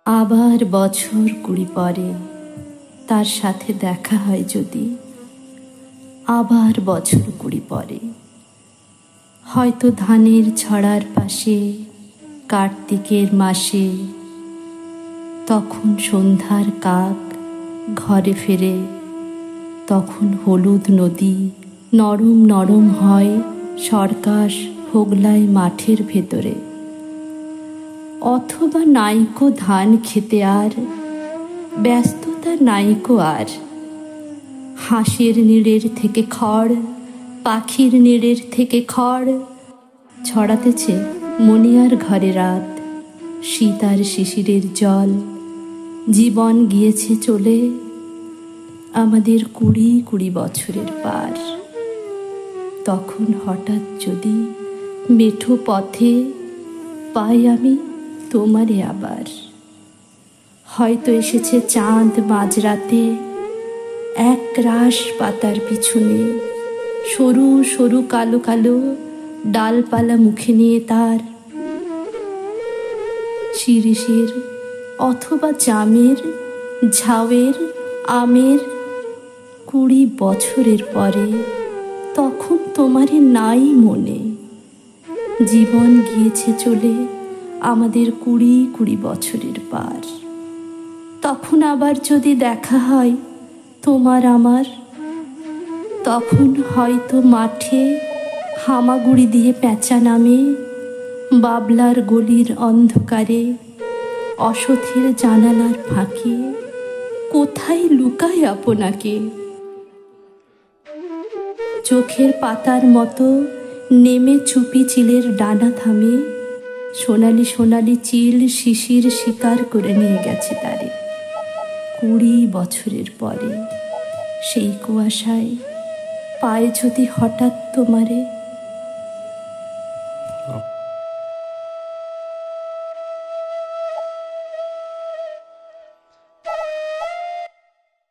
আবার বছর 20 পরে তার সাথে দেখা হয় যদি, আবার বছর 20 পরে হয়তো ধানের ছড়ার পাশে কার্তিকের মাসে, তখন সন্ধ্যার কাক ঘরে ফেরে, তখন হলুদ নদী নরম নরম হয় সরকাশ হোগলায় মাঠের ভেতরে। অথবা নাইকো ধান খেতে আর ব্যস্ততা নাইকো আর, হাঁসের নিড়ের থেকে খড়, পাখির নিড়ের থেকে খড় ছড়াতেছে মনিয়ার ঘরে রাত, শীত আর শিশিরের জল। জীবন গিয়েছে চলে আমাদের 20 বছরের পার। তখন হঠাৎ যদি মেঠো পথে পাই আমি তোমারে আবার, হয়তো এসেছে চাঁদ মাঝরাতে এক রাশ পাতার পিছনে, সরু সরু কালো কালো ডালপালা মুখে নিয়ে তার। শিরীষের অথবা জামের, ঝাউয়ের, আমের 20 বছরের পরে তখন তোমারে নাই মনে। জীবন গিয়েছে চলে আমাদের 20 বছরের পার। তখন আবার যদি দেখা হয় তোমার আমার, তখন হয়তো মাঠে হামাগুড়ি দিয়ে পেঁচা নামে, বাবলার গলির অন্ধকারে অসথের জানালার ফাঁকে কোথায় লুকায় আপনাকে। চোখের পাতার মতো নেমে চুপি চিলের ডানা থামে, সোনালি সোনালি চিল শিশির শিকার করে নিয়ে গেছে তারে। 20 বছরের পরে সেই কুয়াশায় পায় যদি হঠাৎ তোমারে